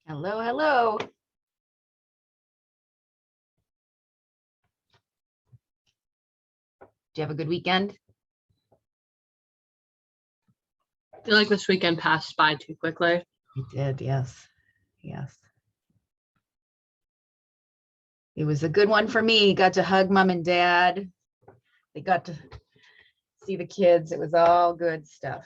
Hello, hello. Do you have a good weekend? I feel like this weekend passed by too quickly. It did, yes. Yes. It was a good one for me. Got to hug mom and dad. They got to see the kids. It was all good stuff.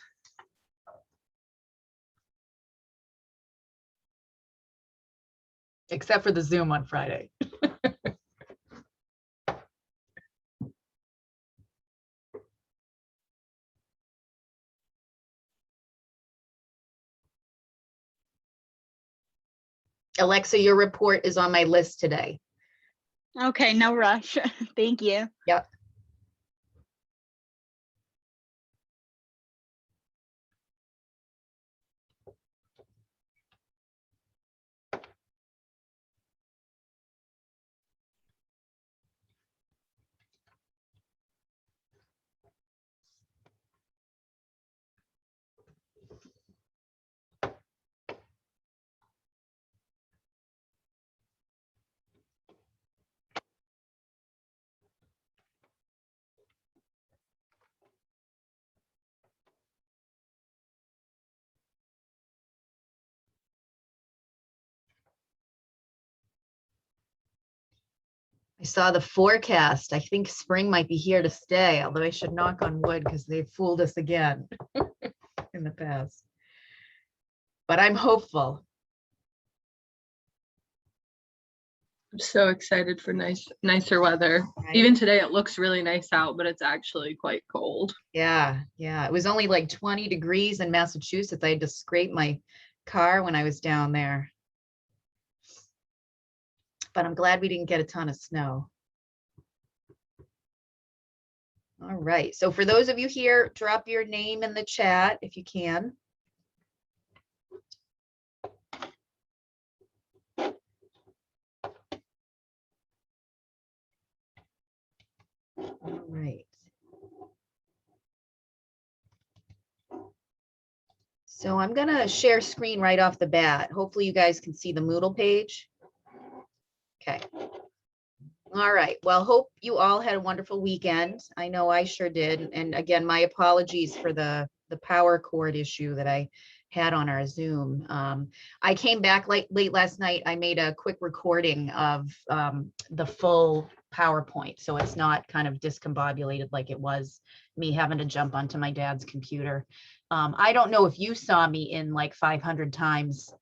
Except for the Zoom on Friday. Alexa, your report is on my list today. Okay, no rush. Thank you. Yep. I saw the forecast. I think spring might be here to stay, although I should knock on wood because they've fooled us again in the past. But I'm hopeful. I'm so excited for nicer weather. Right? Even today it looks really nice out, but it's actually quite cold. Yeah. It was only like 20 degrees in Massachusetts. I had to scrape my car when I was down there. But I'm glad we didn't get a ton of snow. All right. So for those of you here, drop your name in the chat if you can. All right. So I'm going to share screen right off the bat. Hopefully you guys can see the Moodle page. Okay. All right. Well, hope you all had a wonderful weekend. I know I sure did. And again, my apologies for the power cord issue that I had on our Zoom. I came back late last night. I made a quick recording of the full PowerPoint, so it's not kind of discombobulated like it was me having to jump onto my dad's computer. I don't know if you saw me in like 500 times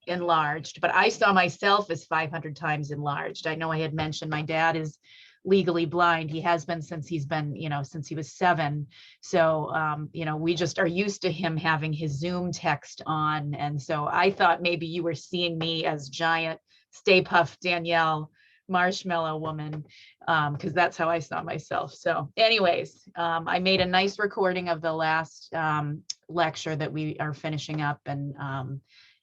enlarged, but I saw myself as 500 times enlarged. I know I had mentioned my dad is legally blind. He has been since he's been, since he was 7. So, we just are used to him having his Zoom text on. And so I thought maybe you were seeing me as giant Stay Puft Danielle marshmallow woman, because that's how I saw myself. So anyways, I made a nice recording of the last lecture that we are finishing up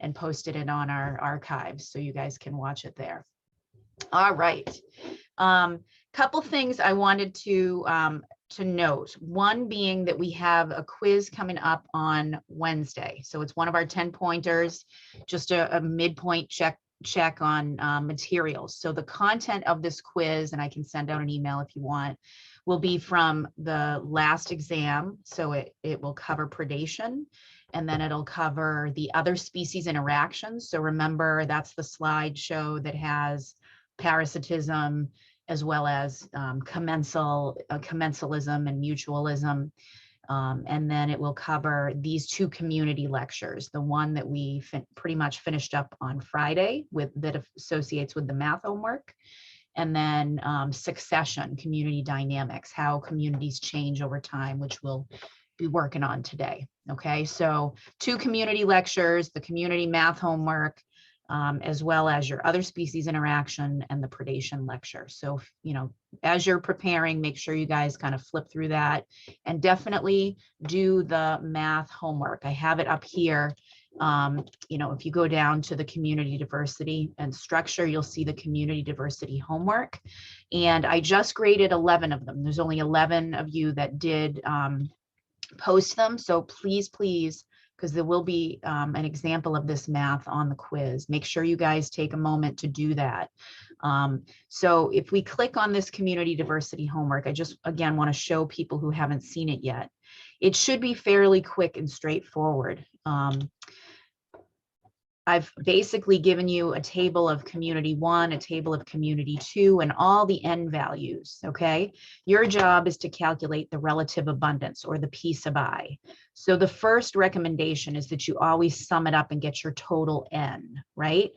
and posted it on our archives so you guys can watch it there. All right. Couple things I wanted to note. One being that we have a quiz coming up on Wednesday. So it's one of our 10 pointers, just a midpoint check on materials. So the content of this quiz, and I can send out an email if you want, will be from the last exam. So it will cover predation, and then it'll cover the other species interactions. So remember, that's the slideshow that has parasitism, as well as commensalism and mutualism. And then it will cover these 2 community lectures, the one that we pretty much finished up on Friday that associates with the math homework, and then succession, community dynamics, how communities change over time, which we'll be working on today. Okay, so 2 community lectures, the community math homework, as well as your other species interaction and the predation lecture. So, as you're preparing, make sure you guys kind of flip through that and definitely do the math homework. I have it up here. If you go down to the community diversity and structure, you'll see the community diversity homework. And I just graded 11 of them. There's only 11 of you that did post them. So please because there will be an example of this math on the quiz. Make sure you guys take a moment to do that. So if we click on this community diversity homework, I just, again, want to show people who haven't seen it yet. It should be fairly quick and straightforward. I've basically given you a table of community 1, a table of community 2, and all the N values, okay? Your job is to calculate the relative abundance, or the P sub I. So the first recommendation is that you always sum it up and get your total N, right?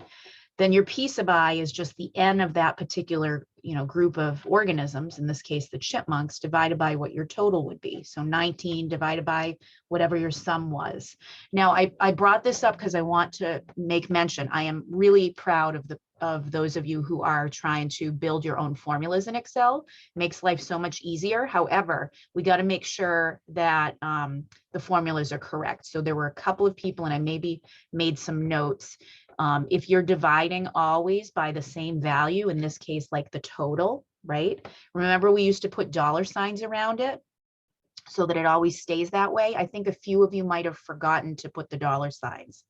Then your P sub I is just the N of that particular, group of organisms, in this case, the chipmunks, divided by what your total would be. So 19 divided by whatever your sum was. Now, I brought this up because I want to make mention, I am really proud of those of you who are trying to build your own formulas in Excel. It makes life so much easier. However, we got to make sure that the formulas are correct. So there were a couple of people, and I maybe made some notes. If you're dividing always by the same value, in this case, like the total, right? Remember, we used to put dollar signs around it so that it always stays that way. I think a few of you might have forgotten to put the dollar signs.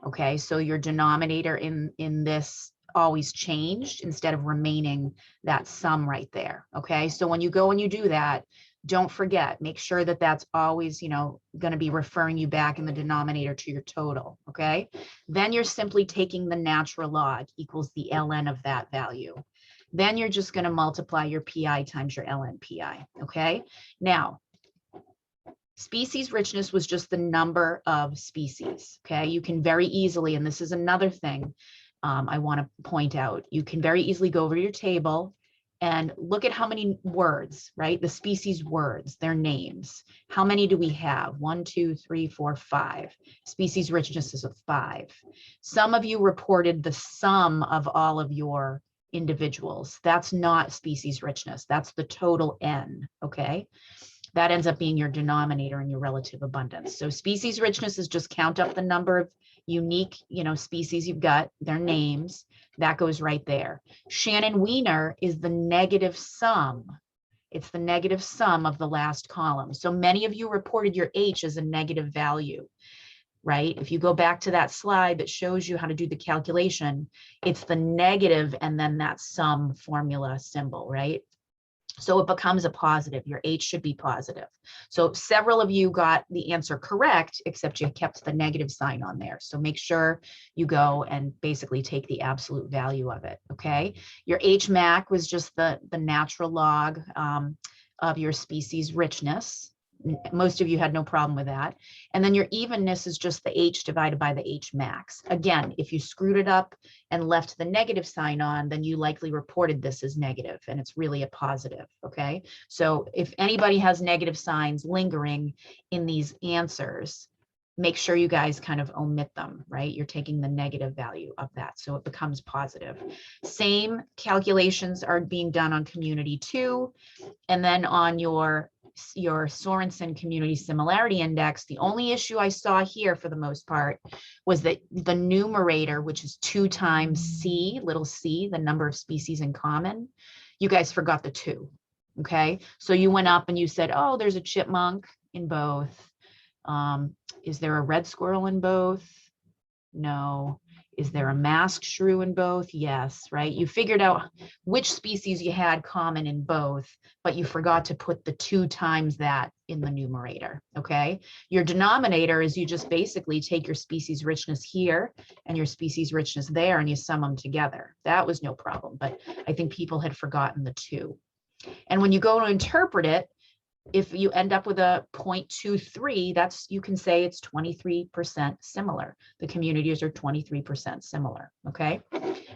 Okay, so your denominator in this always changed instead of remaining that sum right there. Okay, so when you go and you do that, don't forget, make sure that that's always, going to be referring you back in the denominator to your total, okay? Then you're simply taking the natural log equals the ln of that value. Then you're just going to multiply your pi times your ln pi, okay? Now, species richness was just the number of species, okay? You can very easily, and this is another thing I want to point out, you can very easily go over to your table and look at how many words, right? The species words, their names. How many do we have? 1, 2, 3, 4, 5. Species richness is a 5. Some of you reported the sum of all of your individuals. That's not species richness. That's the total N, okay? That ends up being your denominator in your relative abundance. So species richness is just count up the number of unique, species you've got, their names. That goes right there. Shannon Weiner is the negative sum. It's the negative sum of the last column. So many of you reported your H as a negative value, right? If you go back to that slide that shows you how to do the calculation, it's the negative and then that sum formula symbol, right? So it becomes a positive. Your H should be positive. So several of you got the answer correct, except you kept the negative sign on there. So make sure you go and basically take the absolute value of it, okay? Your Hmax was just the natural log of your species richness. Most of you had no problem with that. And then your evenness is just the H divided by the Hmax. Again, if you screwed it up and left the negative sign on, then you likely reported this as negative, and it's really a positive, okay? So if anybody has negative signs lingering in these answers, make sure you guys kind of omit them, right? You're taking the negative value of that, so it becomes positive. Same calculations are being done on community 2, and then on your Sorensen Community Similarity Index. The only issue I saw here for the most part was that the numerator, which is 2 times C, little c, the number of species in common, you guys forgot the 2, okay? So you went up and you said, oh, there's a chipmunk in both. Is there a red squirrel in both? No. Is there a masked shrew in both? Yes, right? You figured out which species you had common in both, but you forgot to put the 2 times that in the numerator, okay? Your denominator is you just basically take your species richness here and your species richness there and you sum them together. That was no problem, but I think people had forgotten the 2. And when you go to interpret it, if you end up with a 0.23, that's, you can say it's 23% similar. The communities are 23% similar, okay?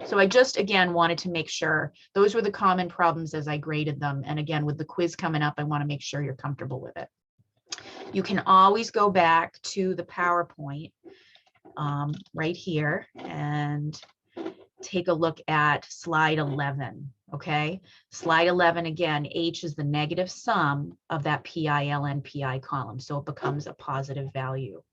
So I just, again, wanted to make sure those were the common problems as I graded them. And again, with the quiz coming up, I want to make sure you're comfortable with it. You can always go back to the PowerPoint right here and take a look at slide 11, okay? Slide 11, again, H is the negative sum of that PI, LN, PI column, so it becomes a positive value,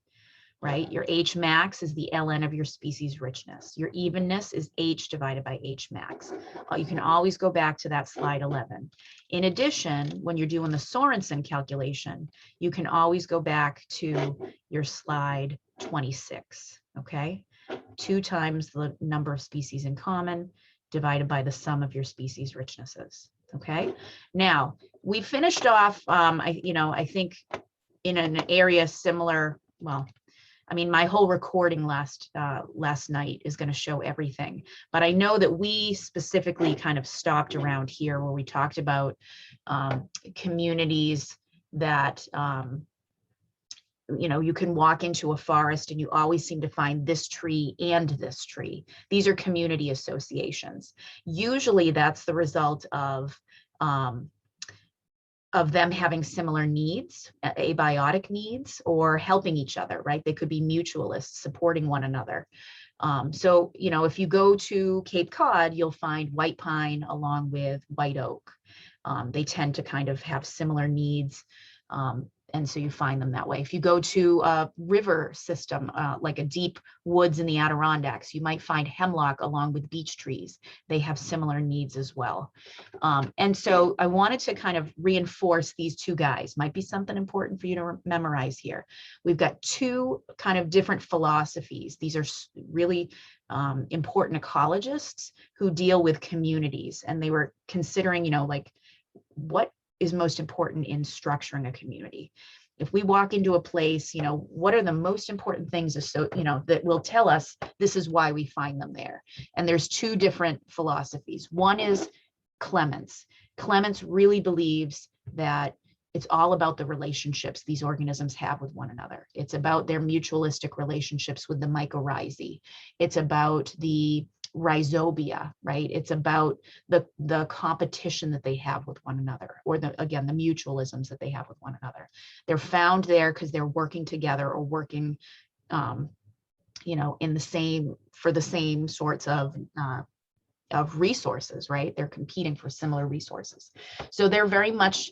right? Your Hmax is the ln of your species richness. Your evenness is H divided by Hmax. You can always go back to that slide 11. In addition, when you're doing the Sorensen calculation, you can always go back to your slide 26, okay? 2 times the number of species in common divided by the sum of your species richnesses, okay? Now, we finished off, I think in an area similar, well, I mean, my whole recording last night is going to show everything, but I know that we specifically kind of stopped around here where we talked about communities that, you can walk into a forest and you always seem to find this tree and this tree. These are community associations. Usually that's the result of them having similar needs, abiotic needs, or helping each other, right? They could be mutualists, supporting one another. So, if you go to Cape Cod, you'll find white pine along with white oak. They tend to kind of have similar needs. And so you find them that way. If you go to a river system, like a deep woods in the Adirondacks, you might find hemlock along with beech trees. They have similar needs as well. And so I wanted to kind of reinforce these two guys. Might be something important for you to memorize here. We've got two kind of different philosophies. These are really important ecologists who deal with communities. And they were considering, like, what is most important in structuring a community. If we walk into a place, what are the most important things that will tell us this is why we find them there? And there's two different philosophies. One is Clements. Clements really believes that it's all about the relationships these organisms have with one another. It's about their mutualistic relationships with the mycorrhizae. It's about the rhizobia, right? It's about the competition that they have with one another, or the mutualisms that they have with one another. They're found there because they're working together or working, in the same, for the same sorts of resources, right? They're competing for similar resources. So they're very much,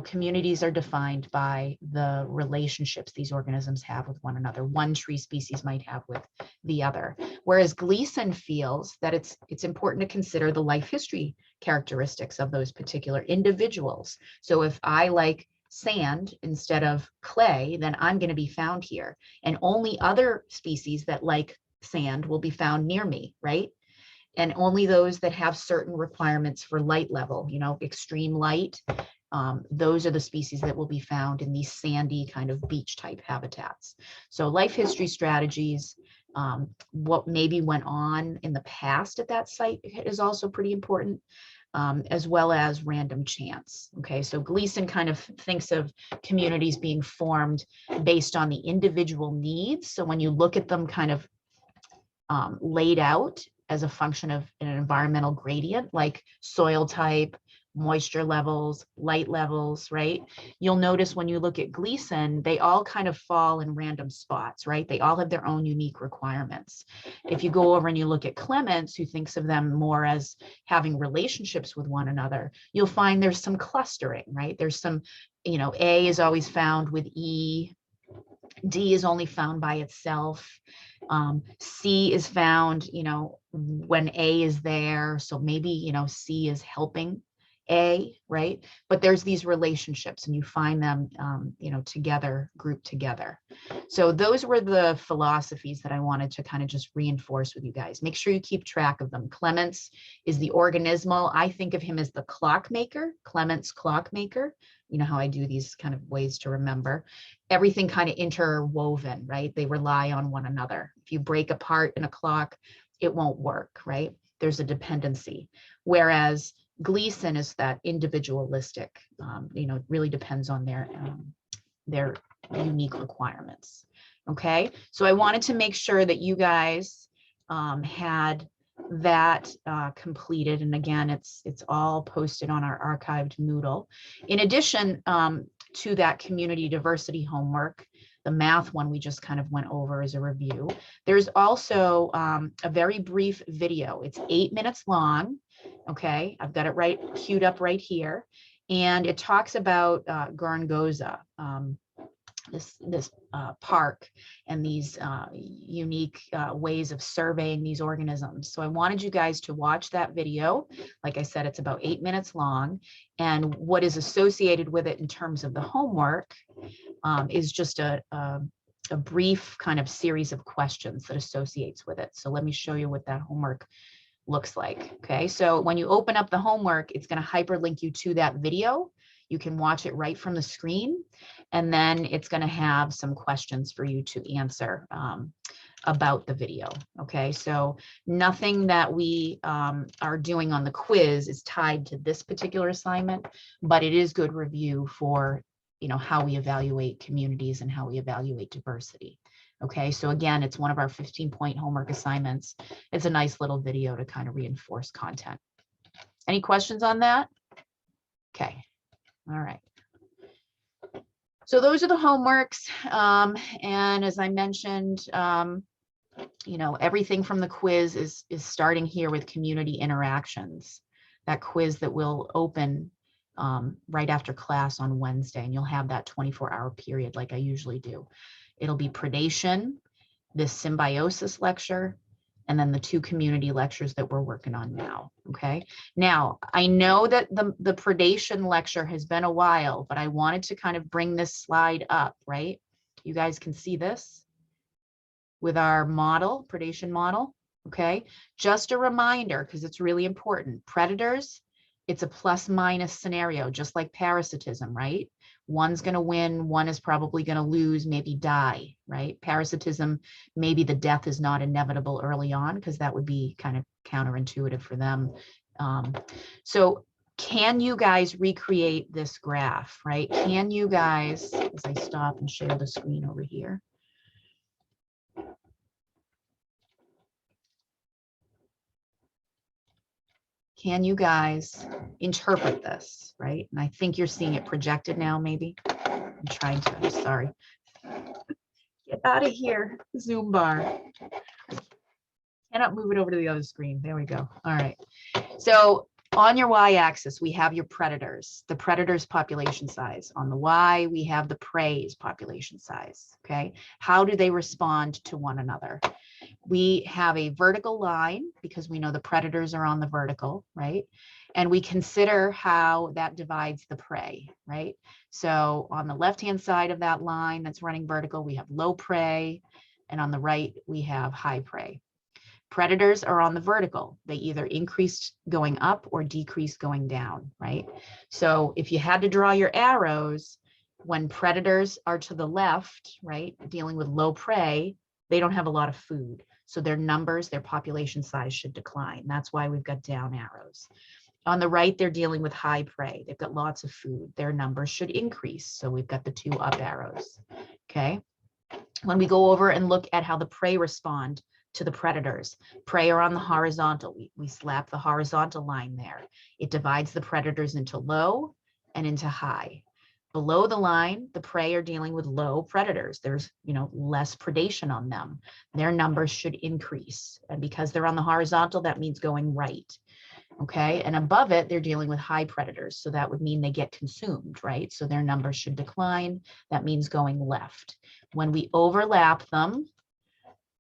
communities are defined by the relationships these organisms have with one another. One tree species might have with the other. Whereas Gleason feels that it's important to consider the life history characteristics of those particular individuals. So if I like sand instead of clay, then I'm going to be found here. And only other species that like sand will be found near me, right? And only those that have certain requirements for light level, extreme light, those are the species that will be found in these sandy kind of beach type habitats. So life history strategies, what maybe went on in the past at that site is also pretty important, as well as random chance. Okay, so Gleason kind of thinks of communities being formed based on the individual needs. So when you look at them kind of laid out as a function of an environmental gradient, like soil type, moisture levels, light levels, right? You'll notice when you look at Gleason, they all kind of fall in random spots, right? They all have their own unique requirements. If you go over and you look at Clements, who thinks of them more as having relationships with one another, you'll find there's some clustering, right? There's some, A is always found with E, D is only found by itself. C is found, when A is there. So maybe, C is helping A, right? But there's these relationships and you find them, together, grouped together. So those were the philosophies that I wanted to kind of just reinforce with you guys. Make sure you keep track of them. Clements is the organismal. I think of him as the clockmaker, Clements clockmaker. You know how I do these kind of ways to remember. Everything kind of interwoven, right? They rely on one another. If you break apart in a clock, it won't work, right? There's a dependency. Whereas Gleason is that individualistic, it really depends on their unique requirements. Okay, so I wanted to make sure that you guys had that completed. And again, it's all posted on our archived Moodle. In addition to that community diversity homework, the math one we just kind of went over as a review, there's also a very brief video. It's 8 minutes long. Okay, I've got it queued up right here. And it talks about Gorongosa, this park, and these unique ways of surveying these organisms. So I wanted you guys to watch that video. Like I said, it's about 8 minutes long. And what is associated with it in terms of the homework is just a a brief kind of series of questions that associates with it. So let me show you what that homework looks like. Okay, so when you open up the homework, it's going to hyperlink you to that video. You can watch it right from the screen, and then it's going to have some questions for you to answer about the video. Okay, so nothing that we are doing on the quiz is tied to this particular assignment, but it is good review for, you know, how we evaluate communities and how we evaluate diversity. Okay, so again, it's one of our 15-point homework assignments. It's a nice little video to kind of reinforce content. Any questions on that? Okay, all right. So those are the homeworks. And as I mentioned, you know, everything from the quiz is starting here with community interactions. That quiz that will open right after class on Wednesday, and you'll have that 24-hour period like I usually do. It'll be predation, this symbiosis lecture, and then the 2 community lectures that we're working on now. Okay. Now, I know that the predation lecture has been a while, but I wanted to kind of bring this slide up, right? You guys can see this with our model, predation model. Okay. Just a reminder, because it's really important. Predators, it's a plus minus scenario, just like parasitism, right? One's going to win, one is probably going to lose, maybe die, right? Parasitism, maybe the death is not inevitable early on because that would be kind of counterintuitive for them. So can you guys recreate this graph, right? Can you guys, as I stop and share the screen over here, can you guys interpret this, right? And I think you're seeing it projected now, maybe. I'm trying to, I'm sorry. Get out of here, Zoom bar. Cannot move it over to the other screen. There we go. All right. So on your y-axis, we have your predators, the predators' population size. On the y, we have the prey's population size, okay? How do they respond to one another? We have a vertical line because we know the predators are on the vertical, right? And we consider how that divides the prey, right? So on the left-hand side of that line that's running vertical, we have low prey, and on the right, we have high prey. Predators are on the vertical. They either increased going up or decreased going down, right? So if you had to draw your arrows, when predators are to the left, right, dealing with low prey, they don't have a lot of food. So their numbers, their population size should decline. That's why we've got down arrows. On the right, they're dealing with high prey. They've got lots of food. Their numbers should increase. So we've got the 2 up arrows, okay? When we go over and look at how the prey respond to the predators, prey are on the horizontal. We slap the horizontal line there. It divides the predators into low and into high. Below the line, the prey are dealing with low predators. There's, you know, less predation on them. Their numbers should increase. And because they're on the horizontal, that means going right. Okay. And above it, they're dealing with high predators. So that would mean they get consumed, right? So their numbers should decline. That means going left. When we overlap them,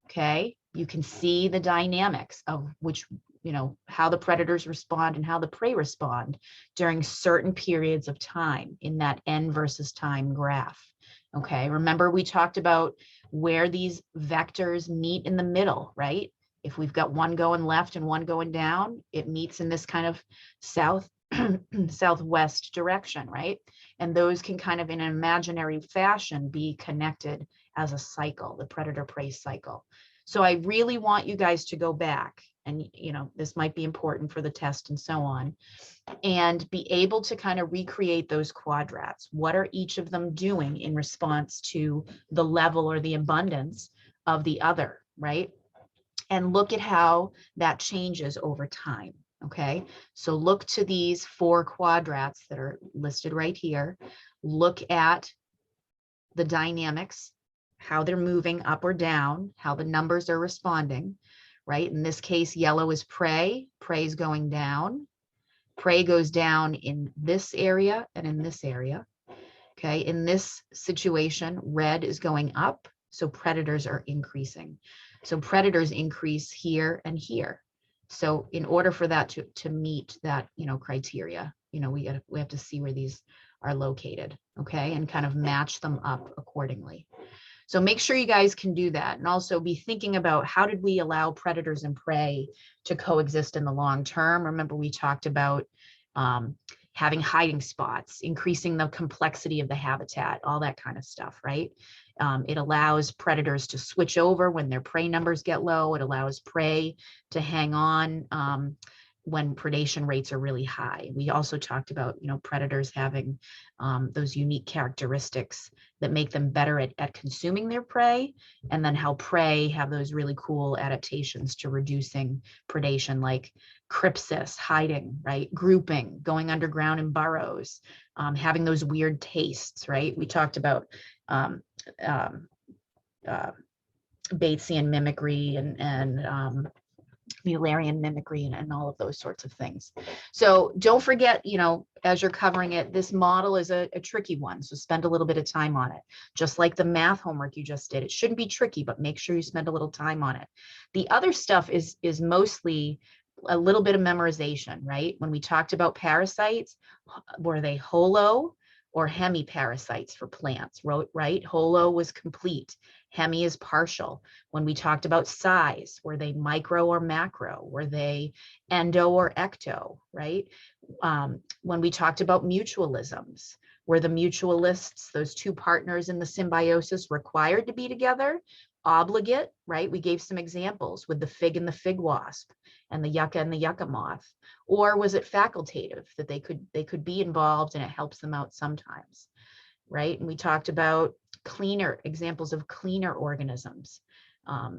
okay, you can see the dynamics of which, you know, how the predators respond and how the prey respond during certain periods of time in that N versus time graph. Okay, remember we talked about where these vectors meet in the middle, right? If we've got one going left and one going down, it meets in this kind of southwest direction, right? And those can kind of in an imaginary fashion be connected as a cycle, the predator-prey cycle. So I really want you guys to go back, and you know, this might be important for the test and so on, and be able to kind of recreate those quadrats. What are each of them doing in response to the level or the abundance of the other, right? And look at how that changes over time, okay? So look to these 4 quadrats that are listed right here. Look at the dynamics, how they're moving up or down, how the numbers are responding, right? In this case, yellow is prey, prey is going down. Prey goes down in this area and in this area, okay? In this situation, red is going up, so predators are increasing. So predators increase here and here. So in order for that to meet that, you know, criteria, you know, we have to see where these are located, okay? And kind of match them up accordingly. So make sure you guys can do that, and also be thinking about how did we allow predators and prey to coexist in the long term. Remember, we talked about having hiding spots, increasing the complexity of the habitat, all that kind of stuff, right? It allows predators to switch over when their prey numbers get low. It allows prey to hang on when predation rates are really high. We also talked about, predators having those unique characteristics that make them better at consuming their prey, and then how prey have those really cool adaptations to reducing predation, like crypsis, hiding, right? Grouping, going underground in burrows, having those weird tastes, right? We talked about Batesian mimicry and Mullerian mimicry and all of those sorts of things. So don't forget, as you're covering it, this model is a tricky one. So spend a little bit of time on it. Just like the math homework you just did. It shouldn't be tricky, but make sure you spend a little time on it. The other stuff is mostly a little bit of memorization, right? When we talked about parasites, were they holo or hemiparasites for plants, right? Holo was complete. Hemi is partial. When we talked about size, were they micro or macro? Were they endo or ecto, right? When we talked about mutualisms, were the mutualists, those two partners in the symbiosis, required to be together? Obligate, right? We gave some examples with the fig and the fig wasp and the yucca moth. Or was it facultative, that they could be involved and it helps them out sometimes, right? And we talked about examples of cleaner organisms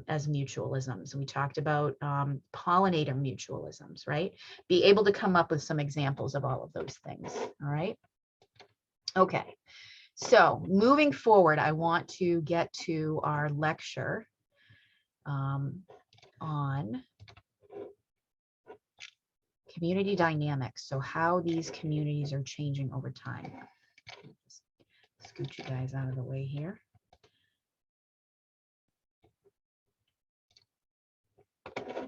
as mutualisms. And we talked about pollinator mutualisms, right? Be able to come up with some examples of all of those things, all right? Okay, so moving forward, I want to get to our lecture on community dynamics. So how these communities are changing over time. Scoot you guys out of the way here. Okay,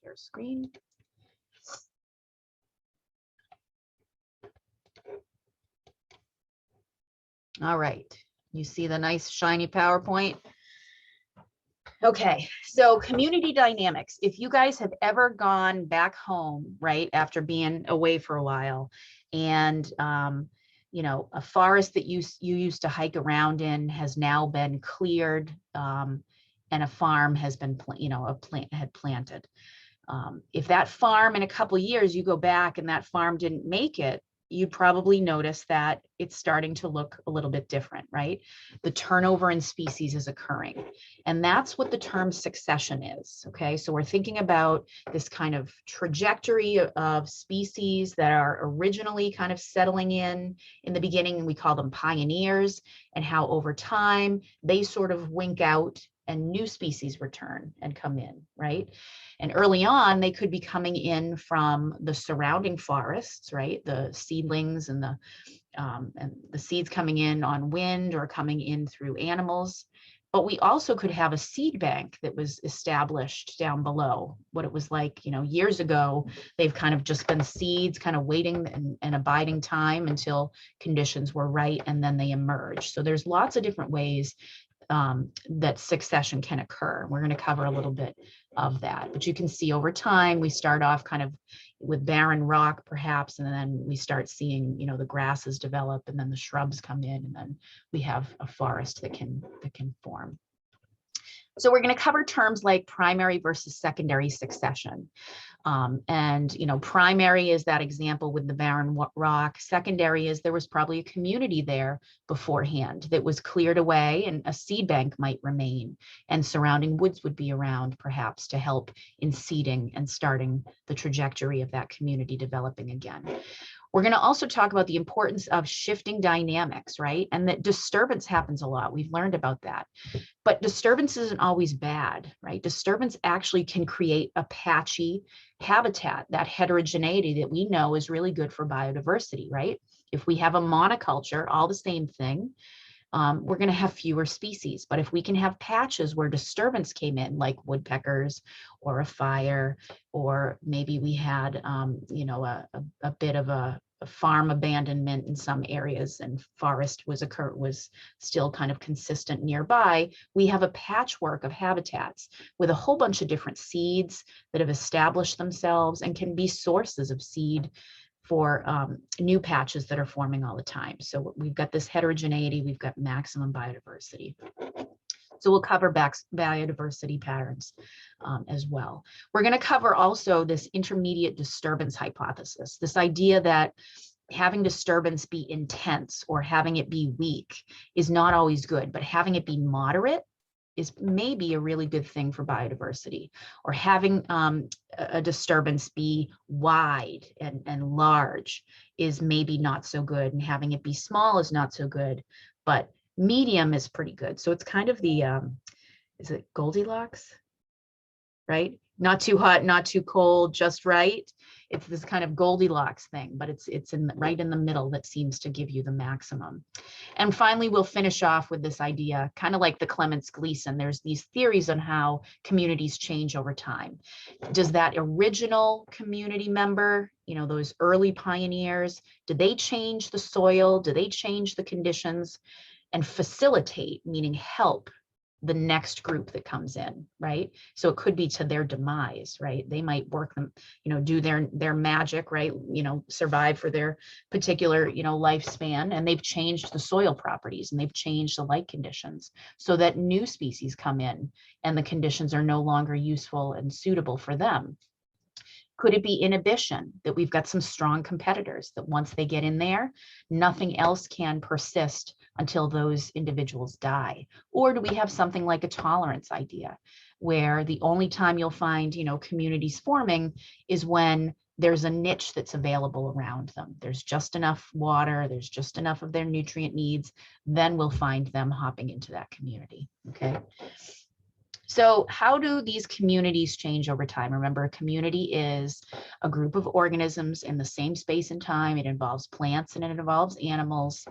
share screen. All right, you see the nice shiny PowerPoint? Okay, so community dynamics. If you guys have ever gone back home, right, after being away for a while, and a forest that you used to hike around in has now been cleared, and a farm has been, a plant had planted. If that farm in a couple of years you go back and that farm didn't make it, you'd probably notice that it's starting to look a little bit different, right? The turnover in species is occurring. And that's what the term succession is, okay? So we're thinking about this kind of trajectory of species that are originally kind of settling in the beginning, and we call them pioneers, and how over time they sort of wink out and new species return and come in, right? And early on, they could be coming in from the surrounding forests, right? The seedlings and the seeds coming in on wind or coming in through animals. But we also could have a seed bank that was established down below. What it was like, years ago, they've kind of just been seeds kind of waiting and abiding time until conditions were right, and then they emerge. So there's lots of different ways that succession can occur. We're going to cover a little bit of that, but you can see over time, we start off kind of with barren rock perhaps, and then we start seeing, the grasses develop, and then the shrubs come in, and then we have a forest that can form. So we're going to cover terms like primary versus secondary succession. Primary is that example with the barren rock. Secondary is there was probably a community there beforehand that was cleared away, and a seed bank might remain, and surrounding woods would be around perhaps to help in seeding and starting the trajectory of that community developing again. We're going to also talk about the importance of shifting dynamics, right? And that disturbance happens a lot. We've learned about that. But disturbance isn't always bad, right? Disturbance actually can create a patchy habitat, that heterogeneity that we know is really good for biodiversity, right? If we have a monoculture, all the same thing, we're going to have fewer species. But if we can have patches where disturbance came in, like woodpeckers or a fire, or maybe we had, you know, a bit of a farm abandonment in some areas and forest was still kind of consistent nearby, we have a patchwork of habitats with a whole bunch of different seeds that have established themselves and can be sources of seed for new patches that are forming all the time. So we've got this heterogeneity, we've got maximum biodiversity. So we'll cover back biodiversity patterns as well. We're going to cover also this intermediate disturbance hypothesis, this idea that having disturbance be intense or having it be weak is not always good, but having it be moderate is maybe a really good thing for biodiversity, or having a disturbance be wide and large is maybe not so good, and having it be small is not so good, but medium is pretty good. So it's kind of the, is it Goldilocks, right? Not too hot, not too cold, just right. It's this kind of Goldilocks thing, but it's right in the middle that seems to give you the maximum. And finally, we'll finish off with this idea, kind of like the Clements Gleason. There's these theories on how communities change over time. Does that original community member, you know, those early pioneers, do they change the soil? Do they change the conditions and facilitate, meaning help the next group that comes in, right? So it could be to their demise, right? They might work them, you know, do their magic, right? You know, survive for their particular, you know, lifespan, and they've changed the soil properties and they've changed the light conditions so that new species come in and the conditions are no longer useful and suitable for them. Could it be inhibition, that we've got some strong competitors that once they get in there, nothing else can persist until those individuals die? Or do we have something like a tolerance idea, where the only time you'll find, you know, communities forming is when there's a niche that's available around them. There's just enough water, there's just enough of their nutrient needs, then we'll find them hopping into that community, okay? So how do these communities change over time? Remember, a community is a group of organisms in the same space and time. It involves plants and it involves animals.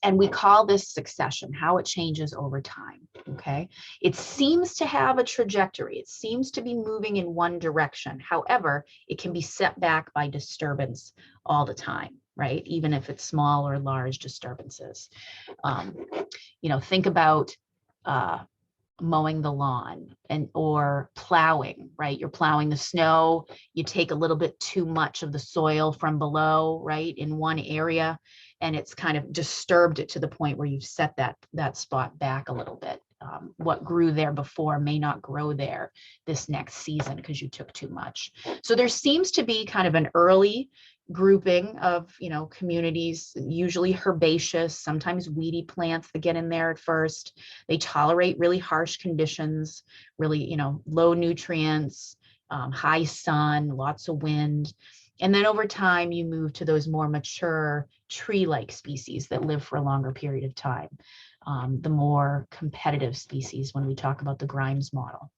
And we call this succession, how it changes over time, okay? It seems to have a trajectory. It seems to be moving in one direction. However, it can be set back by disturbance all the time, right? Even if it's small or large disturbances. You know, think about mowing the lawn or plowing, right? You're plowing the snow, you take a little bit too much of the soil from below, right, in one area, and it's kind of disturbed it to the point where you've set that spot back a little bit. What grew there before may not grow there this next season because you took too much. So there seems to be kind of an early grouping of, you know, communities, usually herbaceous, sometimes weedy plants that get in there at first. They tolerate really harsh conditions, really, you know, low nutrients, high sun, lots of wind. And then over time, you move to those more mature tree-like species that live for a longer period of time. The more competitive species when we talk about the Grimes model.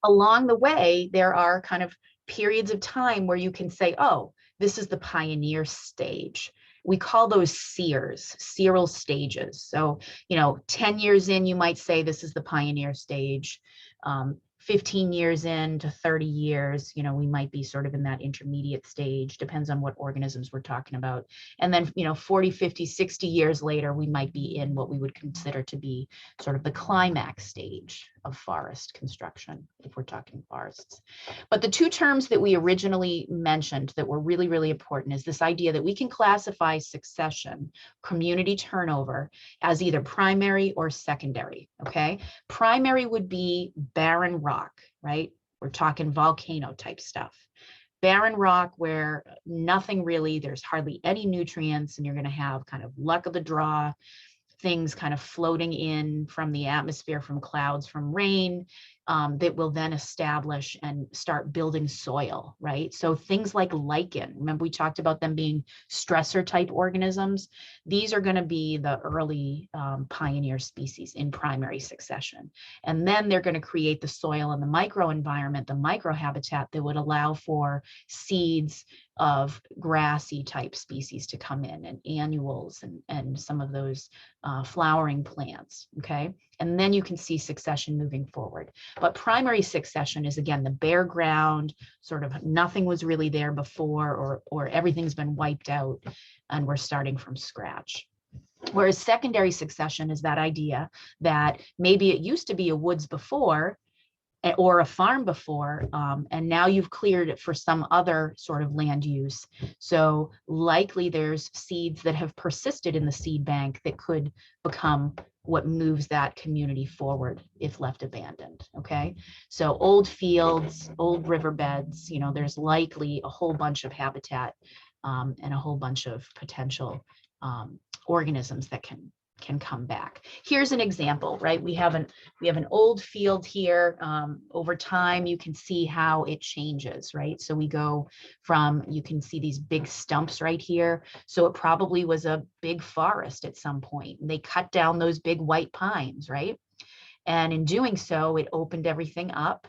Along the way, there are kind of periods of time where you can say, oh, this is the pioneer stage. We call those seral stages. So, you know, 10 years in, you might say this is the pioneer stage. 15 years in to 30 years, you know, we might be sort of in that intermediate stage, depends on what organisms we're talking about. And then, you know, 40, 50, 60 years later, we might be in what we would consider to be sort of the climax stage of forest construction, if we're talking forests. But the two terms that we originally mentioned that were really, really important is this idea that we can classify succession, community turnover, as either primary or secondary, okay? Primary would be barren rock, right? We're talking volcano type stuff. Barren rock where nothing really, there's hardly any nutrients, and you're going to have kind of luck of the draw, things kind of floating in from the atmosphere, from clouds, from rain. that will then establish and start building soil, right? So things like lichen, remember we talked about them being stressor type organisms. These are going to be the early pioneer species in primary succession. And then they're going to create the soil and the microenvironment, the microhabitat that would allow for seeds of grassy type species to come in, and annuals and some of those flowering plants, okay? And then you can see succession moving forward. But primary succession is, again, the bare ground, sort of nothing was really there before, or everything's been wiped out and we're starting from scratch. Whereas secondary succession is that idea that maybe it used to be a woods before, or a farm before, and now you've cleared it for some other sort of land use. So likely there's seeds that have persisted in the seed bank that could become what moves that community forward if left abandoned, okay? So old fields, old riverbeds, you know, there's likely a whole bunch of habitat and a whole bunch of potential organisms that can come back. Here's an example, right? We have an old field here. Over time, you can see how it changes, right? So we go from, you can see these big stumps right here. So it probably was a big forest at some point. They cut down those big white pines, right? And in doing so, it opened everything up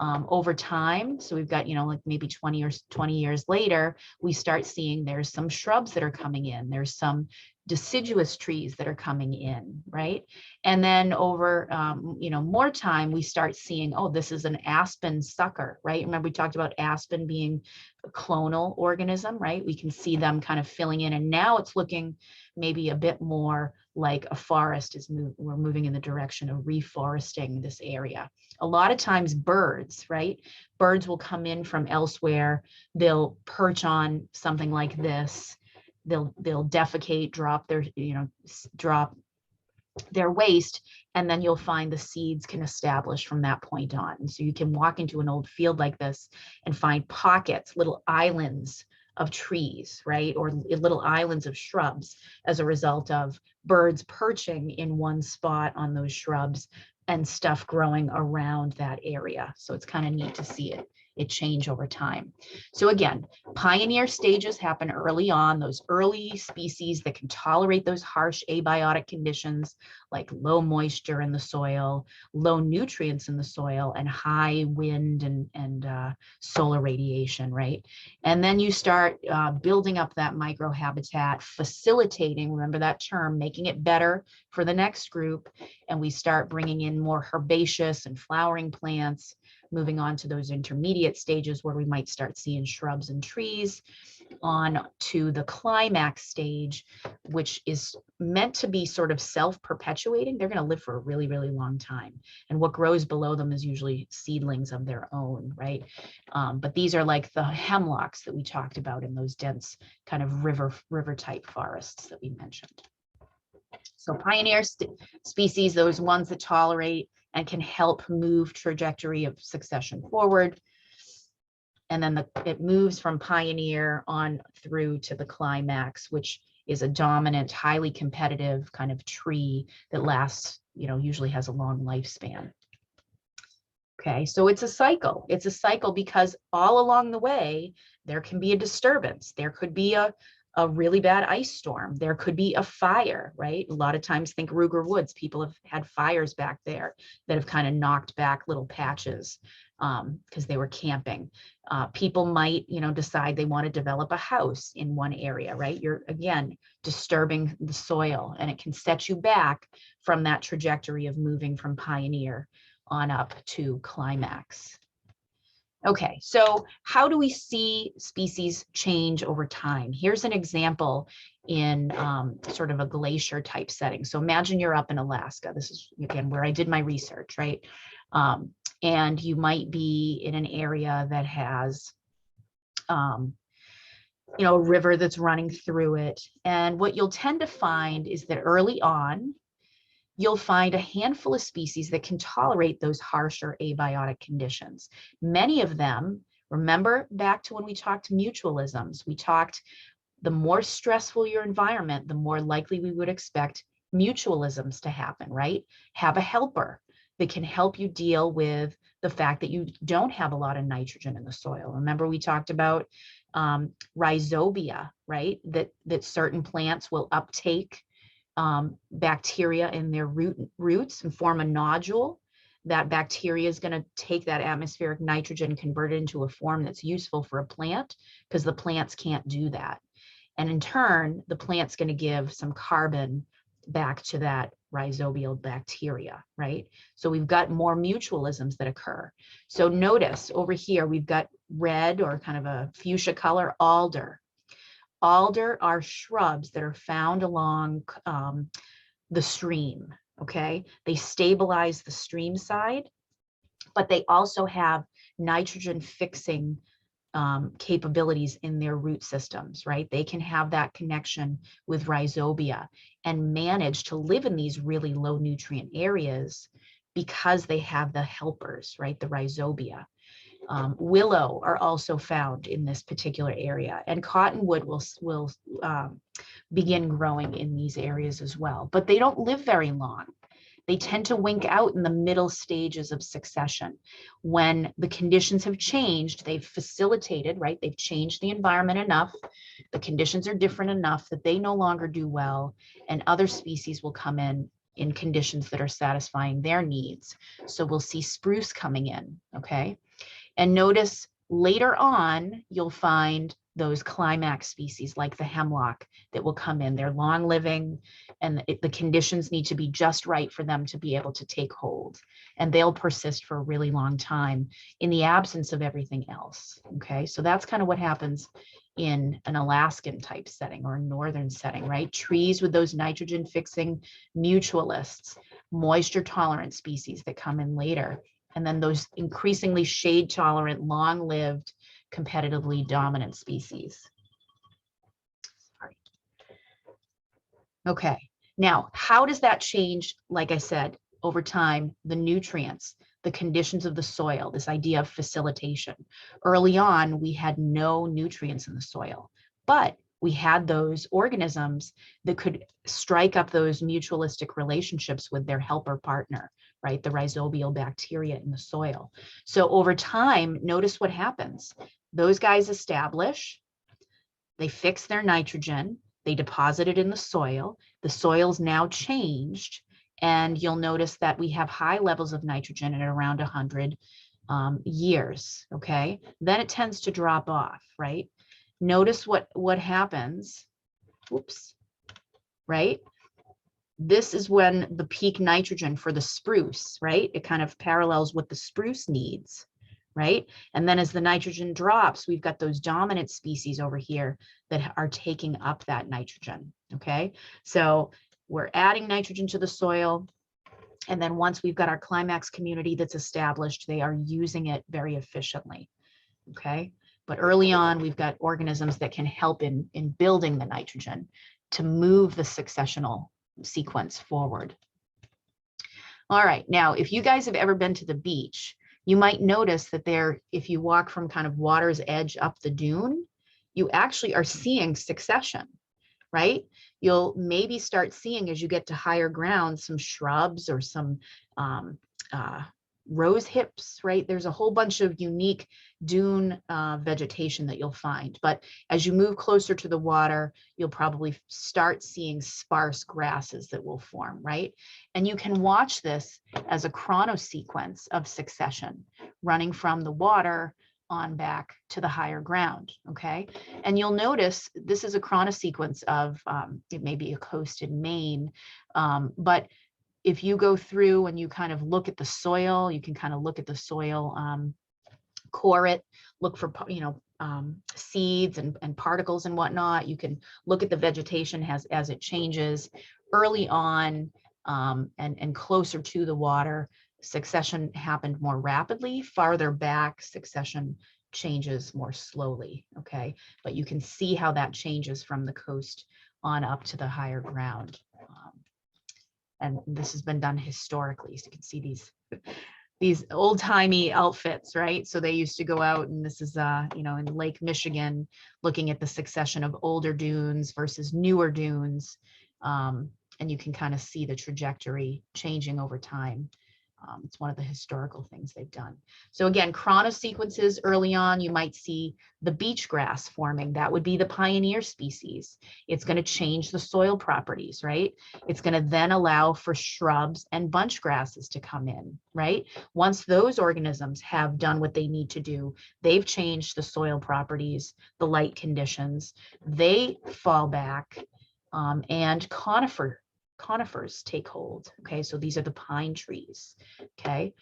over time. So we've got, you know, like maybe 20 years later, we start seeing there's some shrubs that are coming in. There's some deciduous trees that are coming in, right? And then over, you know, more time, we start seeing, oh, this is an aspen sucker, right? Remember we talked about aspen being a clonal organism, right? We can see them kind of filling in, and now it's looking maybe a bit more like a forest is we're moving in the direction of reforesting this area. A lot of times birds, right? Birds will come in from elsewhere. They'll perch on something like this. They'll defecate, drop their waste, and then you'll find the seeds can establish from that point on. And so you can walk into an old field like this and find pockets, little islands of trees, right? Or little islands of shrubs as a result of birds perching in one spot on those shrubs and stuff growing around that area. So it's kind of neat to see it change over time. So again, pioneer stages happen early on, those early species that can tolerate those harsh abiotic conditions like low moisture in the soil, low nutrients in the soil, and high wind and solar radiation, right? And then you start building up that microhabitat, facilitating, remember that term, making it better for the next group. And we start bringing in more herbaceous and flowering plants, moving on to those intermediate stages where we might start seeing shrubs and trees, on to the climax stage, which is meant to be sort of self-perpetuating. They're going to live for a really, really long time. And what grows below them is usually seedlings of their own, right? But these are like the hemlocks that we talked about in those dense kind of river type forests that we mentioned. So pioneer species, those ones that tolerate and can help move trajectory of succession forward. And then it moves from pioneer on through to the climax, which is a dominant, highly competitive kind of tree that lasts, you know, usually has a long lifespan. Okay, so it's a cycle. It's a cycle because all along the way, there can be a disturbance. There could be a really bad ice storm. There could be a fire, right? A lot of times, think Ruger Woods, people have had fires back there that have kind of knocked back little patches because they were camping. People might, you know, decide they want to develop a house in one area, right? You're, again, disturbing the soil, and it can set you back from that trajectory of moving from pioneer on up to climax. Okay, so how do we see species change over time? Here's an example in sort of a glacier type setting. So imagine you're up in Alaska. This is, again, where I did my research, right? And you might be in an area that has, you know, a river that's running through it. And what you'll tend to find is that early on, you'll find a handful of species that can tolerate those harsher abiotic conditions. Many of them, remember back to when we talked mutualisms, we talked the more stressful your environment, the more likely we would expect mutualisms to happen, right? Have a helper. that can help you deal with the fact that you don't have a lot of nitrogen in the soil. Remember, we talked about rhizobia, right? That certain plants will uptake bacteria in their roots and form a nodule. That bacteria is going to take that atmospheric nitrogen, convert it into a form that's useful for a plant, because the plants can't do that. And in turn, the plant's going to give some carbon back to that rhizobial bacteria, right? So we've got more mutualisms that occur. So notice over here, we've got red, or kind of a fuchsia color, alder. Alder are shrubs that are found along the stream, okay? They stabilize the stream side, but they also have nitrogen fixing capabilities in their root systems, right? They can have that connection with rhizobia and manage to live in these really low nutrient areas because they have the helpers, right? The rhizobia. Willow are also found in this particular area, and cottonwood will begin growing in these areas as well, but they don't live very long. They tend to wink out in the middle stages of succession. When the conditions have changed, they've facilitated, right? They've changed the environment enough. The conditions are different enough that they no longer do well, and other species will come in conditions that are satisfying their needs. So we'll see spruce coming in, okay? And notice later on, you'll find those climax species like the hemlock that will come in. They're long living, and the conditions need to be just right for them to be able to take hold. And they'll persist for a really long time in the absence of everything else. Okay, so that's kind of what happens in an Alaskan type setting or a northern setting, right? Trees with those nitrogen fixing mutualists, moisture tolerant species that come in later. And then those increasingly shade tolerant, long lived, competitively dominant species. Sorry. Okay, now how does that change, like I said, over time, the nutrients, the conditions of the soil, this idea of facilitation? Early on, we had no nutrients in the soil, but we had those organisms that could strike up those mutualistic relationships with their helper partner, right? The rhizobial bacteria in the soil. So over time, notice what happens. Those guys establish, they fix their nitrogen, they deposit it in the soil. The soil's now changed, and you'll notice that we have high levels of nitrogen at around 100 years, okay? Then it tends to drop off, right? Notice what happens, whoops, right? This is when the peak nitrogen for the spruce, right? It kind of parallels what the spruce needs, right? And then as the nitrogen drops, we've got those dominant species over here that are taking up that nitrogen, okay? So we're adding nitrogen to the soil, and then once we've got our climax community that's established, they are using it very efficiently, okay? But early on, we've got organisms that can help in building the nitrogen to move the successional sequence forward. All right, now, if you guys have ever been to the beach, you might notice that there, if you walk from kind of water's edge up the dune, you actually are seeing succession, right? You'll maybe start seeing, as you get to higher ground, some shrubs or some rose hips, right? There's a whole bunch of unique dune vegetation that you'll find. But as you move closer to the water, you'll probably start seeing sparse grasses that will form, right? And you can watch this as a chronosequence of succession running from the water on back to the higher ground, okay? And you'll notice this is a chronosequence of, it may be a coast in Maine, but if you go through and you kind of look at the soil, you can kind of look at the soil, core it, look for, seeds and particles and whatnot. You can look at the vegetation as it changes early on and closer to the water. Succession happened more rapidly. Farther back, succession changes more slowly, okay? But you can see how that changes from the coast on up to the higher ground. And this has been done historically. So you can see these old-timey outfits, right? So they used to go out, and this is, in Lake Michigan, looking at the succession of older dunes versus newer dunes. And you can kind of see the trajectory changing over time It's one of the historical things they've done. So again, chronosequences early on, you might see the beach grass forming. That would be the pioneer species. It's going to change the soil properties, right? It's going to then allow for shrubs and bunch grasses to come in, right? Once those organisms have done what they need to do, they've changed the soil properties, the light conditions, they fall back, and conifers take hold. Okay, so these are the pine trees. Okay,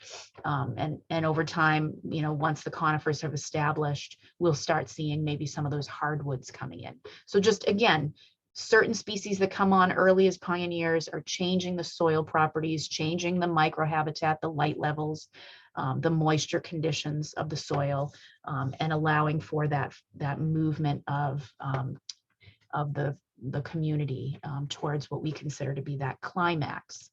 and over time, you know, once the conifers have established, we'll start seeing maybe some of those hardwoods coming in. So just again, certain species that come on early as pioneers are changing the soil properties, changing the microhabitat, the light levels, the moisture conditions of the soil, and allowing for that movement of the community towards what we consider to be that climax.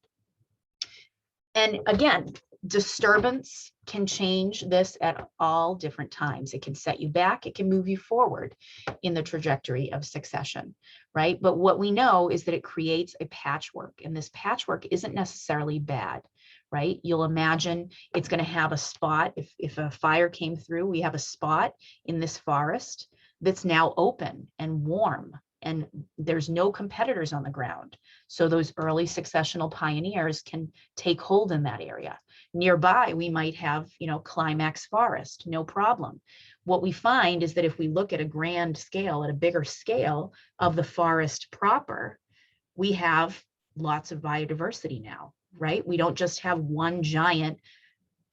And again, disturbance can change this at all different times. It can set you back, it can move you forward in the trajectory of succession, right? But what we know is that it creates a patchwork, and this patchwork isn't necessarily bad, right? You'll imagine it's going to have a spot. If a fire came through, we have a spot in this forest that's now open and warm, and there's no competitors on the ground. So those early successional pioneers can take hold in that area. Nearby, we might have, you know, climax forest, no problem. What we find is that if we look at a grand scale, at a bigger scale of the forest proper, we have lots of biodiversity now, right? We don't just have one giant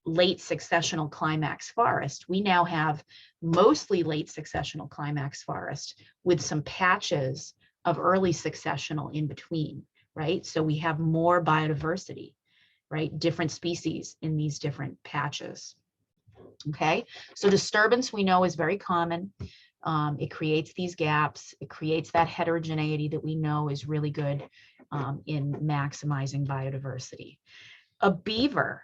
late successional climax forest. We now have mostly late successional climax forest with some patches of early successional in between, right? So we have more biodiversity, right? Different species in these different patches. Okay, so disturbance we know is very common. It creates these gaps. It creates that heterogeneity that we know is really good in maximizing biodiversity. A beaver,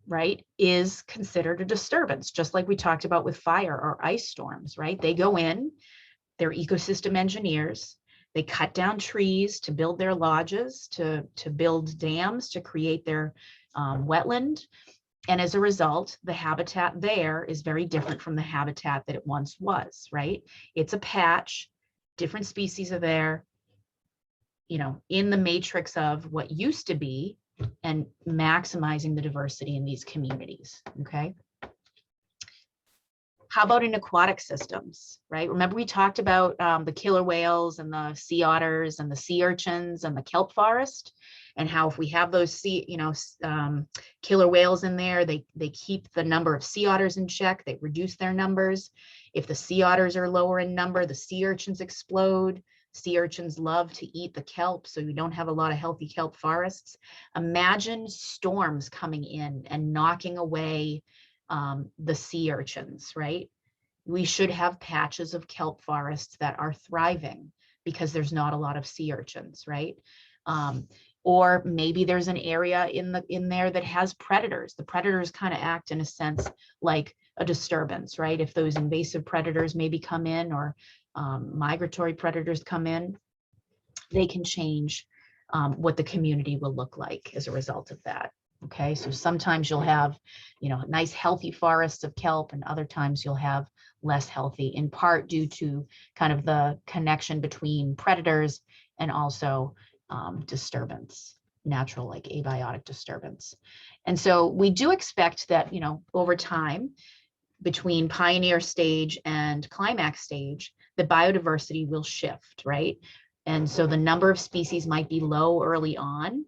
right, is considered a disturbance, just like we talked about with fire or ice storms, right? They go in, they're ecosystem engineers, they cut down trees to build their lodges, to build dams, to create their wetland. And as a result, the habitat there is very different from the habitat that it once was, right? It's a patch, different species are there, you know, in the matrix of what used to be, and maximizing the diversity in these communities, okay? How about in aquatic systems, right? Remember we talked about the killer whales and the sea otters and the sea urchins and the kelp forest, and how if we have those killer whales in there, they keep the number of sea otters in check, they reduce their numbers. If the sea otters are lower in number, the sea urchins explode. Sea urchins love to eat the kelp, so we don't have a lot of healthy kelp forests. Imagine storms coming in and knocking away the sea urchins, right? We should have patches of kelp forests that are thriving because there's not a lot of sea urchins, right? Or maybe there's an area in there that has predators. The predators kind of act in a sense like a disturbance, right? If those invasive predators maybe come in, or migratory predators come in, they can change what the community will look like as a result of that. Okay, so sometimes you'll have, you know, nice healthy forests of kelp, and other times you'll have less healthy, in part due to kind of the connection between predators and also disturbance, natural like abiotic disturbance. And so we do expect that, you know, over time, between pioneer stage and climax stage, the biodiversity will shift, right? And so the number of species might be low early on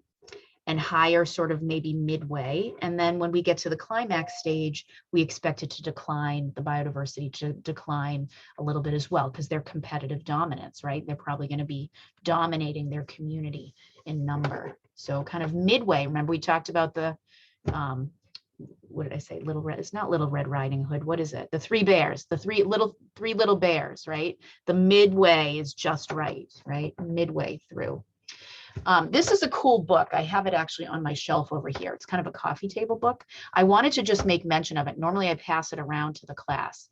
and higher sort of maybe midway. And then when we get to the climax stage, we expect it to decline, the biodiversity to decline a little bit as well, because they're competitive dominance, right? They're probably going to be dominating their community in number. So kind of midway, remember we talked about the, what did I say? Little Red, it's not Little Red Riding Hood. What is it? The three bears, the three little bears, right? The midway is just right? Midway through. This is a cool book. I have it actually on my shelf over here. It's kind of a coffee table book. I wanted to just make mention of it. Normally I pass it around to the class.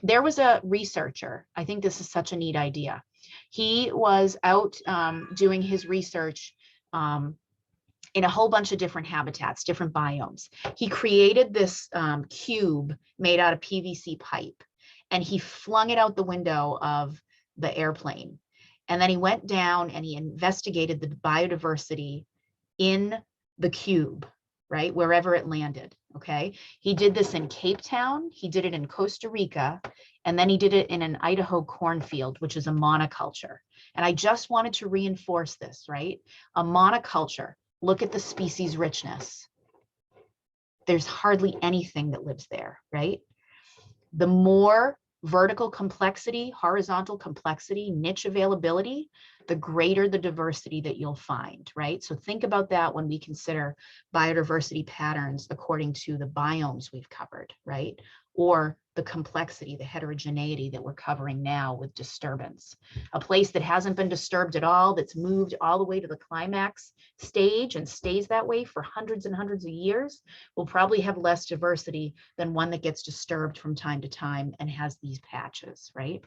There was a researcher. I think this is such a neat idea. He was out doing his research in a whole bunch of different habitats, different biomes. He created this cube made out of PVC pipe, and he flung it out the window of the airplane. And then he went down and he investigated the biodiversity in the cube, right? Wherever it landed, okay? He did this in Cape Town, he did it in Costa Rica, and then he did it in an Idaho cornfield, which is a monoculture. And I just wanted to reinforce this, right? A monoculture, look at the species richness. There's hardly anything that lives there, right? The more vertical complexity, horizontal complexity, niche availability, the greater the diversity that you'll find, right? So think about that when we consider biodiversity patterns according to the biomes we've covered, right? Or the complexity, the heterogeneity that we're covering now with disturbance. A place that hasn't been disturbed at all, that's moved all the way to the climax stage and stays that way for hundreds and hundreds of years, will probably have less diversity than one that gets disturbed from time to time and has these patches, right?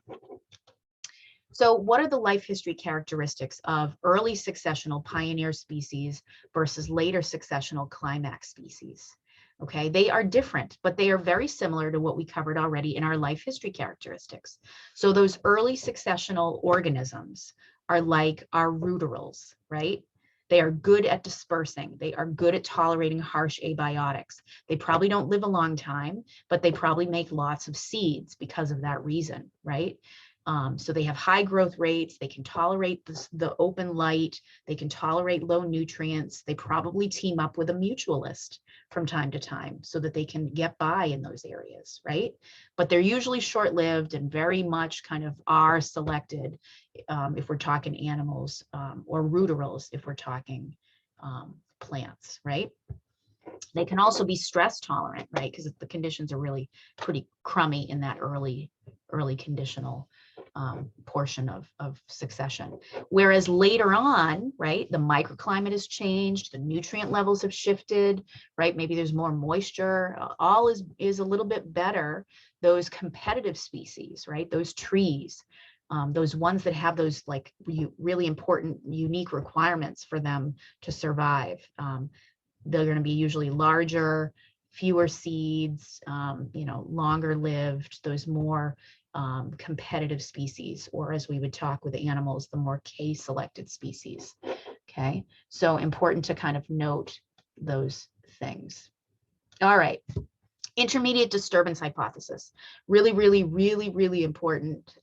So what are the life history characteristics of early successional pioneer species versus later successional climax species? Okay, they are different, but they are very similar to what we covered already in our life history characteristics. So those early successional organisms are like our rooterals, right? They are good at dispersing. They are good at tolerating harsh abiotics. They probably don't live a long time, but they probably make lots of seeds because of that reason, right? So they have high growth rates, they can tolerate the open light, they can tolerate low nutrients, they probably team up with a mutualist from time to time so that they can get by in those areas, right? But they're usually short-lived and very much kind of are selected if we're talking animals, or rooterals if we're talking plants, right? They can also be stress tolerant, right? Because the conditions are really pretty crummy in that early conditional portion of succession. Whereas later on, right, the microclimate has changed, the nutrient levels have shifted, right? Maybe there's more moisture, all is a little bit better. Those competitive species, right? Those trees, those ones that have those like really important, unique requirements for them to survive. They're going to be usually larger, fewer seeds, longer lived, those more competitive species, or as we would talk with animals, the more K-selected species. Okay, so important to kind of note those things. All right, intermediate disturbance hypothesis. Really, really, really, really important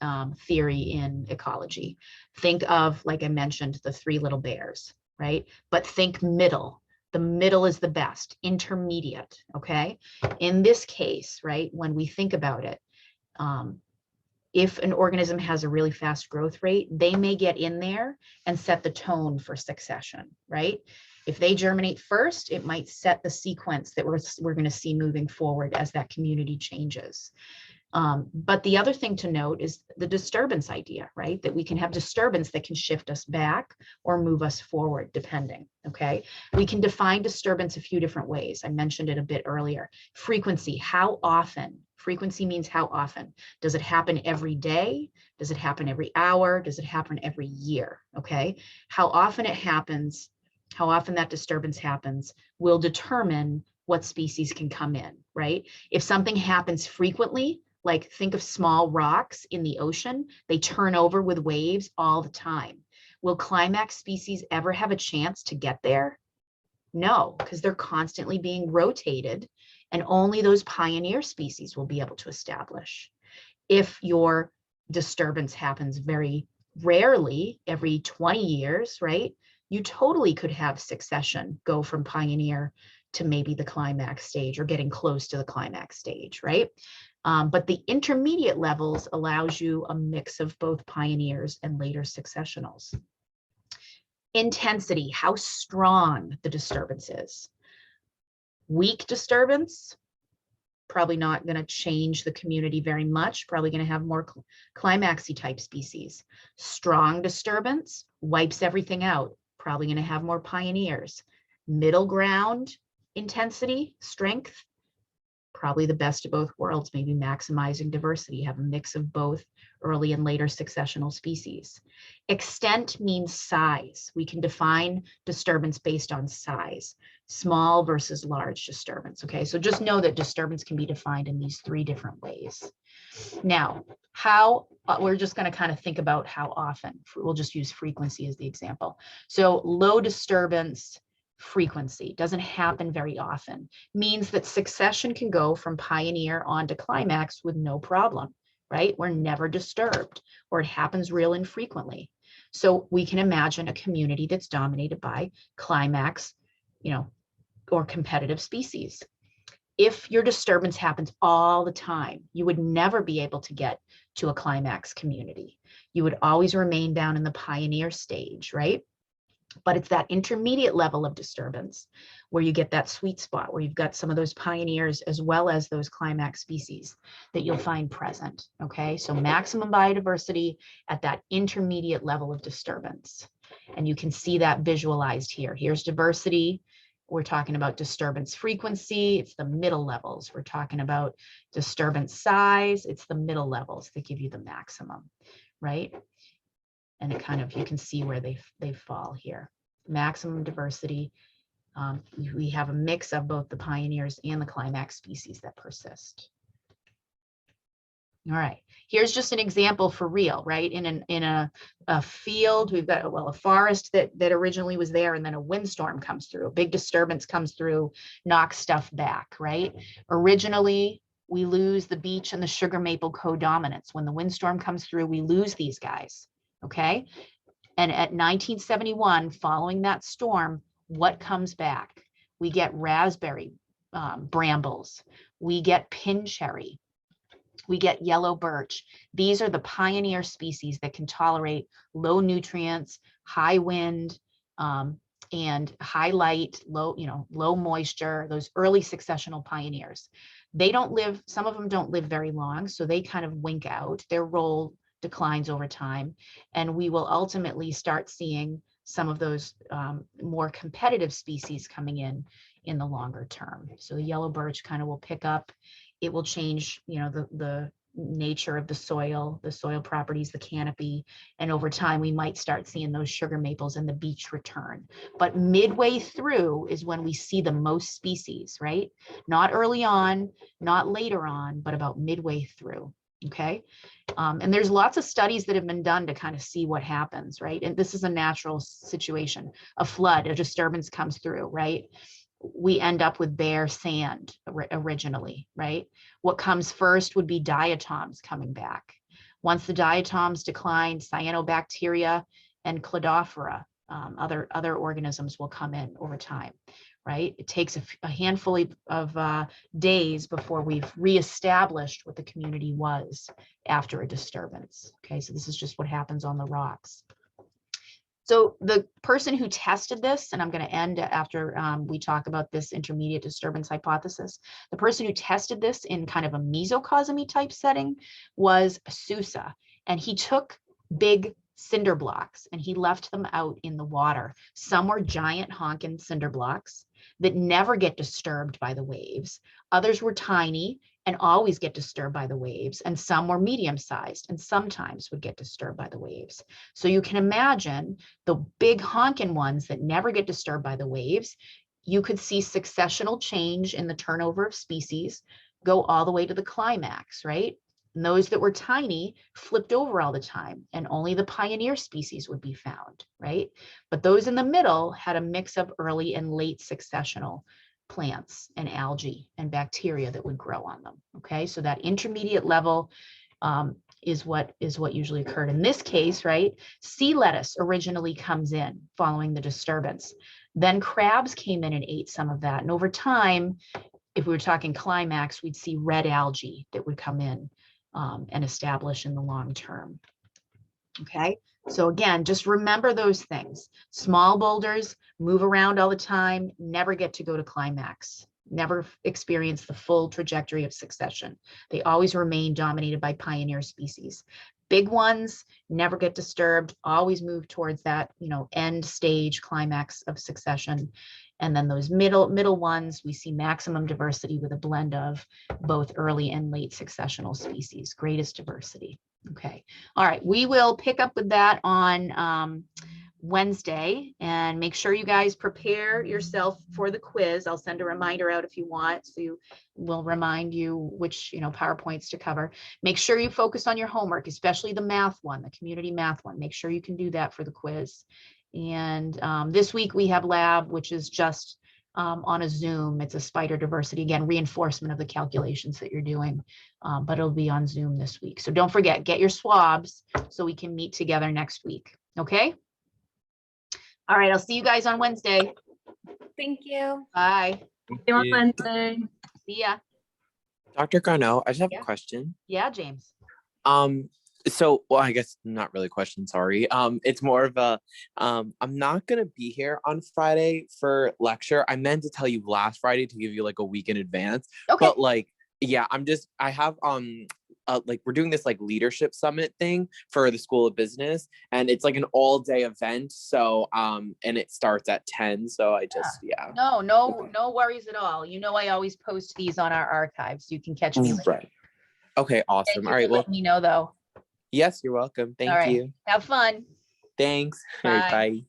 theory in ecology. Think of, like I mentioned, the three little bears, right? But think middle. The middle is the best, intermediate, okay? In this case, right, when we think about it, if an organism has a really fast growth rate, they may get in there and set the tone for succession, right? If they germinate first, it might set the sequence that we're going to see moving forward as that community changes. But the other thing to note is the disturbance idea, right? That we can have disturbance that can shift us back or move us forward, depending, okay? We can define disturbance a few different ways. I mentioned it a bit earlier. Frequency, how often? Frequency means how often. Does it happen every day? Does it happen every hour? Does it happen every year, okay? How often it happens, how often that disturbance happens will determine what species can come in, right? If something happens frequently, like think of small rocks in the ocean, they turn over with waves all the time. Will climax species ever have a chance to get there? No, because they're constantly being rotated and only those pioneer species will be able to establish. If your disturbance happens very rarely, every 20 years, right? You totally could have succession go from pioneer to maybe the climax stage or getting close to the climax stage, right? But the intermediate levels allows you a mix of both pioneers and later successionals. Intensity, how strong the disturbance is. Weak disturbance, probably not going to change the community very much, probably going to have more climaxy type species. Strong disturbance wipes everything out, probably going to have more pioneers. Middle ground intensity, strength, probably the best of both worlds, maybe maximizing diversity, have a mix of both early and later successional species. Extent means size. We can define disturbance based on size, small versus large disturbance. Okay, so just know that disturbance can be defined in these 3 different ways. Now, we're just going to kind of think about how often. We'll just use frequency as the example. So low disturbance frequency doesn't happen very often, means that succession can go from pioneer on to climax with no problem, right? We're never disturbed, or it happens real infrequently. So we can imagine a community that's dominated by climax, or competitive species. If your disturbance happens all the time, you would never be able to get to a climax community. You would always remain down in the pioneer stage, right? But it's that intermediate level of disturbance where you get that sweet spot, where you've got some of those pioneers as well as those climax species that you'll find present, okay? So maximum biodiversity at that intermediate level of disturbance. And you can see that visualized here. Here's diversity. We're talking about disturbance frequency. It's the middle levels. We're talking about disturbance size. It's the middle levels that give you the maximum, right? And it kind of, you can see where they fall here. Maximum diversity. We have a mix of both the pioneers and the climax species that persist. All right, here's just an example for real, right? In a field, we've got, a forest that originally was there, and then a windstorm comes through, a big disturbance comes through, knocks stuff back, right? Originally, we lose the beech and the sugar maple co-dominance. When the windstorm comes through, we lose these guys, okay? And at 1971, following that storm, what comes back? We get raspberry brambles, we get pin cherry, we get yellow birch. These are the pioneer species that can tolerate low nutrients, high wind, and high light, low moisture, those early successional pioneers. They don't live, some of them don't live very long, so they kind of wink out. Their role declines over time, and we will ultimately start seeing some of those more competitive species coming in the longer term. So the yellow birch kind of will pick up. It will change, the nature of the soil properties, the canopy, and over time we might start seeing those sugar maples and the beech return. But midway through is when we see the most species, right? Not early on, not later on, but about midway through. Okay. And there's lots of studies that have been done to kind of see what happens, right? And this is a natural situation. A flood, a disturbance comes through, right? We end up with bare sand originally, right? What comes first would be diatoms coming back. Once the diatoms decline, cyanobacteria and cladophora, other organisms will come in over time, right? It takes a handful of days before we've reestablished what the community was after a disturbance. Okay, so this is just what happens on the rocks. So the person who tested this, and I'm going to end after we talk about this intermediate disturbance hypothesis, the person who tested this in kind of a mesocosmy type setting was Sousa, and he took big cinder blocks and he left them out in the water. Some were giant honking cinder blocks that never get disturbed by the waves. Others were tiny and always get disturbed by the waves, and some were medium-sized and sometimes would get disturbed by the waves. So you can imagine the big honking ones that never get disturbed by the waves. You could see successional change in the turnover of species go all the way to the climax, right? And those that were tiny flipped over all the time, and only the pioneer species would be found, right? But those in the middle had a mix of early and late successional plants and algae and bacteria that would grow on them. Okay, so that intermediate level is what usually occurred. In this case, right, sea lettuce originally comes in following the disturbance. Then crabs came in and ate some of that. And over time, if we were talking climax, we'd see red algae that would come in and establish in the long term. Okay, so again, just remember those things. Small boulders move around all the time, never get to go to climax, never experience the full trajectory of succession. They always remain dominated by pioneer species. Big ones never get disturbed, always move towards that, end stage climax of succession. And then those middle ones, we see maximum diversity with a blend of both early and late successional species, greatest diversity. Okay, all right, we will pick up with that on Wednesday, and make sure you guys prepare yourself for the quiz. I'll send a reminder out if you want, so you will remind you which, PowerPoints to cover. Make sure you focus on your homework, especially the math one, the community math one. Make sure you can do that for the quiz. And this week we have lab, which is just on a Zoom. It's a spider diversity, again, reinforcement of the calculations that you're doing, but it'll be on Zoom this week. So don't forget, get your swabs so we can meet together next week. Okay. All right, I'll see you guys on Wednesday. Thank you. Bye. See you on Wednesday. See ya. Dr. Garneau, I just have Yeah. a question. Yeah, James. So, well, I guess not really a question, sorry. It's more of a, I'm not gonna be here on Friday for lecture. I meant to tell you last Friday to give you like a week in advance, Okay. but like, yeah, I have, like we're doing this like leadership summit thing for the School of Business, and it's like an all day event. So, and it starts at 10. So I just, yeah. No worries at all. I always post these on our archives. You can catch me later. Right. Okay, Thank awesome. you All for right. Well, letting me know though. yes, you're welcome. Thank right. you. Have fun. Thanks. All right, Bye. bye.